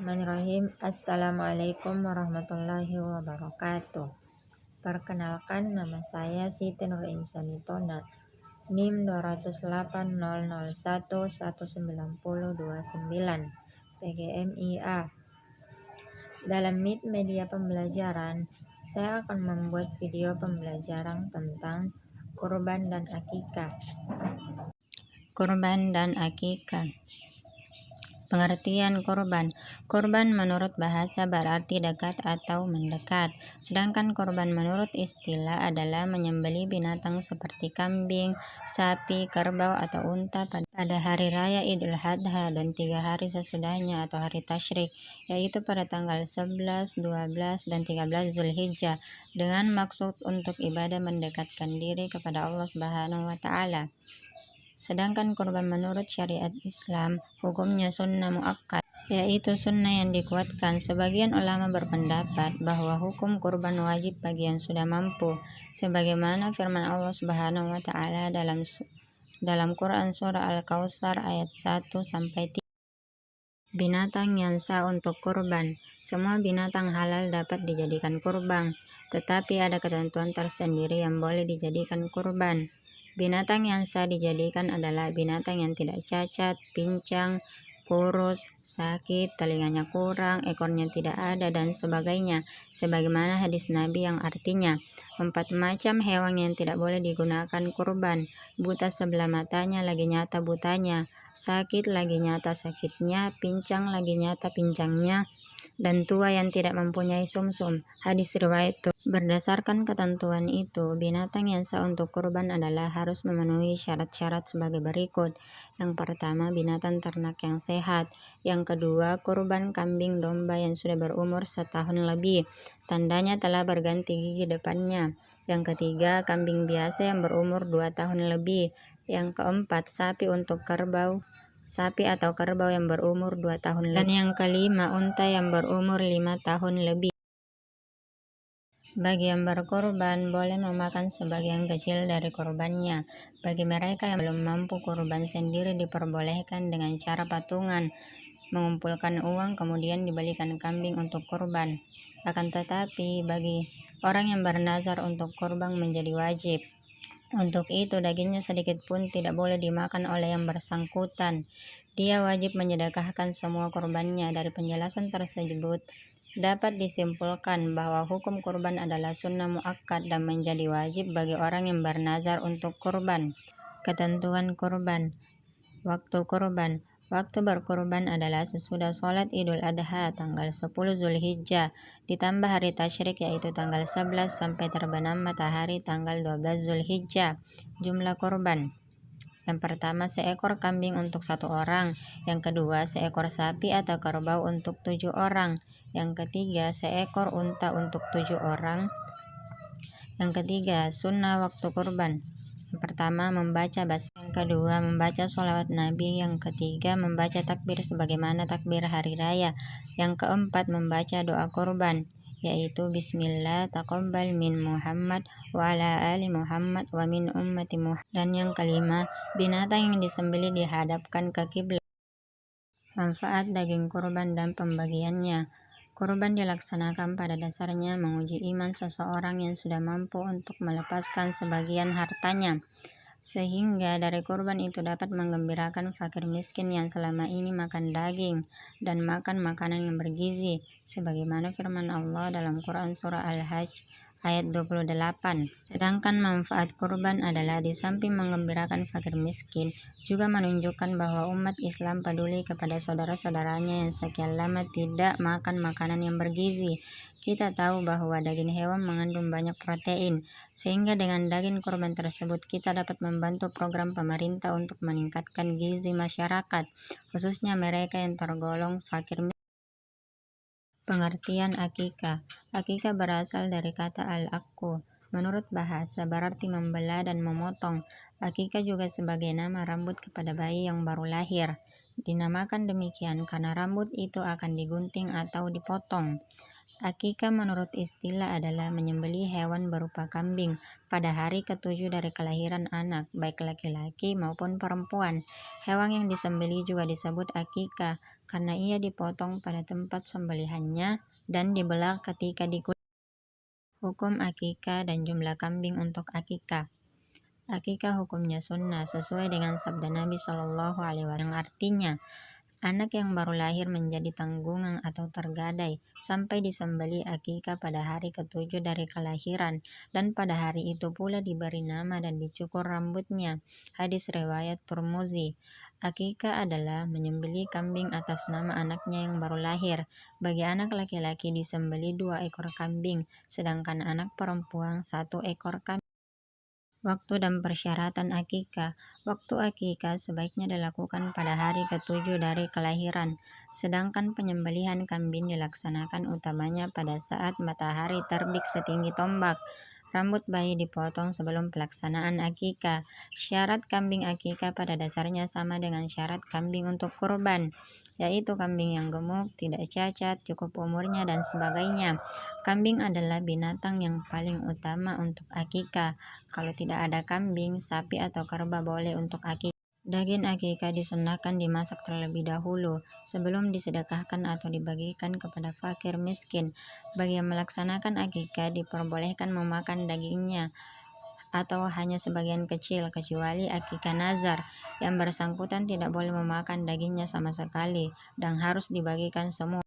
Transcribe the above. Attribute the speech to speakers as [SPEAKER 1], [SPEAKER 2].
[SPEAKER 1] Bismillahirrahmanirrahim. Assalamualaikum warahmatullahi wabarakatuh. Perkenalkan, nama saya Siti Nur Insanitona, NIM 20800119029 PGMIA. Dalam media pembelajaran, saya akan membuat video pembelajaran tentang kurban dan akikah. Kurban dan akikah. Pengertian kurban. Kurban menurut bahasa berarti dekat atau mendekat. Sedangkan kurban menurut istilah adalah menyembelih binatang seperti kambing, sapi, kerbau atau unta pada hari raya Idul Adha dan 3 hari sesudahnya atau hari tasyrik, yaitu pada tanggal 11, 12, dan 13 Zulhijjah, dengan maksud untuk ibadah mendekatkan diri kepada Allah Subhanahu wa Ta'ala. Sedangkan kurban menurut syariat Islam hukumnya sunnah muakkad, yaitu sunnah yang dikuatkan. Sebagian ulama berpendapat bahwa hukum kurban wajib bagi yang sudah mampu, sebagaimana firman Allah Subhanahu wa Ta'ala dalam Quran surah Al-Kautsar ayat 1-3. Binatang yang sah untuk kurban. Semua binatang halal dapat dijadikan kurban, tetapi ada ketentuan tersendiri yang boleh dijadikan kurban. Binatang yang sah dijadikan adalah binatang yang tidak cacat, pincang, kurus, sakit, telinganya kurang, ekornya tidak ada, dan sebagainya, sebagaimana hadis Nabi yang artinya 4 macam hewan yang tidak boleh digunakan kurban: buta sebelah matanya lagi nyata butanya, sakit lagi nyata sakitnya, pincang lagi nyata pincangnya, dan tua yang tidak mempunyai sumsum. Hadis riwayat itu. Berdasarkan ketentuan itu, binatang yang sah untuk kurban adalah harus memenuhi syarat-syarat sebagai berikut. Yang pertama, binatang ternak yang sehat. Yang kedua, kurban kambing domba yang sudah berumur 1 tahun lebih, tandanya telah berganti gigi depannya. Yang ketiga, kambing biasa yang berumur 2 tahun lebih. Yang keempat, sapi atau kerbau yang berumur 2 tahun lebih. Dan yang kelima, unta yang berumur 5 tahun lebih. Bagi yang berkorban, boleh memakan sebagian kecil dari korbannya. Bagi mereka yang belum mampu kurban sendiri, diperbolehkan dengan cara patungan, mengumpulkan uang kemudian dibelikan kambing untuk kurban. Akan tetapi bagi orang yang bernazar untuk kurban menjadi wajib. Untuk itu dagingnya sedikit pun tidak boleh dimakan oleh yang bersangkutan. Dia wajib menyedekahkan semua kurbannya. Dari penjelasan tersebut dapat disimpulkan bahwa hukum kurban adalah sunnah muakkad dan menjadi wajib bagi orang yang bernazar untuk kurban. Ketentuan kurban. Waktu kurban. Waktu berkurban adalah sesudah sholat Idul Adha tanggal 10 Zulhijjah ditambah hari tasyrik yaitu tanggal 11 sampai terbenam matahari tanggal 12 Zulhijjah. Jumlah kurban. Yang pertama, seekor kambing untuk 1 orang. Yang kedua, seekor sapi atau kerbau untuk 7 orang. Yang ketiga, seekor unta untuk 7 orang. Yang ketiga, sunnah waktu kurban. Yang pertama, membaca basmalah. Yang kedua, membaca sholawat Nabi. Yang ketiga, membaca takbir sebagaimana takbir hari raya. Yang keempat, membaca doa kurban, yaitu Bismillah taqabbal min Muhammad wa ala ali Muhammad wa min ummati Muhammad. Dan yang kelima, binatang yang disembelih dihadapkan ke kiblat. Manfaat daging kurban dan pembagiannya. Kurban dilaksanakan pada dasarnya menguji iman seseorang yang sudah mampu untuk melepaskan sebagian hartanya, sehingga dari kurban itu dapat menggembirakan fakir miskin yang selama ini makan daging dan makan makanan yang bergizi, sebagaimana firman Allah dalam Quran surah Al-Hajj ayat 28. Sedangkan manfaat kurban adalah di samping menggembirakan fakir miskin, juga menunjukkan bahwa umat Islam peduli kepada saudara-saudaranya yang sekian lama tidak makan makanan yang bergizi. Kita tahu bahwa daging hewan mengandung banyak protein, sehingga dengan daging kurban tersebut kita dapat membantu program pemerintah untuk meningkatkan gizi masyarakat, khususnya mereka yang tergolong fakir. Pengertian akikah. Akikah berasal dari kata al-akku. Menurut bahasa berarti membelah dan memotong. Akikah juga sebagai nama rambut kepada bayi yang baru lahir. Dinamakan demikian karena rambut itu akan digunting atau dipotong. Akikah menurut istilah adalah menyembelih hewan berupa kambing pada hari ke-7 dari kelahiran anak, baik laki-laki maupun perempuan. Hewan yang disembelih juga disebut akikah karena ia dipotong pada tempat sembelihannya dan dibelah ketika dikulit. Hukum akikah dan jumlah kambing untuk akikah. Akikah hukumnya sunnah sesuai dengan sabda Nabi Shallallahu Alaihi Wasallam yang artinya anak yang baru lahir menjadi tanggungan atau tergadai sampai disembeli akikah pada hari ketujuh dari kelahiran, dan pada hari itu pula diberi nama dan dicukur rambutnya. Hadis riwayat Tirmizi. Akikah adalah menyembeli kambing atas nama anaknya yang baru lahir. Bagi anak laki-laki disembeli 2 ekor kambing, sedangkan anak perempuan 1 ekor kambing. Waktu dan persyaratan akikah. Waktu akikah sebaiknya dilakukan pada hari ketujuh dari kelahiran, sedangkan penyembelihan kambing dilaksanakan utamanya pada saat matahari terbit setinggi tombak. Rambut bayi dipotong sebelum pelaksanaan akikah. Syarat kambing akikah pada dasarnya sama dengan syarat kambing untuk kurban, yaitu kambing yang gemuk, tidak cacat, cukup umurnya, dan sebagainya. Kambing adalah binatang yang paling utama untuk akikah. Kalau tidak ada kambing, sapi atau kerbau boleh untuk akikah. Daging akikah disunahkan dimasak terlebih dahulu sebelum disedekahkan atau dibagikan kepada fakir miskin. Bagi yang melaksanakan akikah diperbolehkan memakan dagingnya atau hanya sebagian kecil, kecuali akikah nazar. Yang bersangkutan tidak boleh memakan dagingnya sama sekali dan harus dibagikan semua.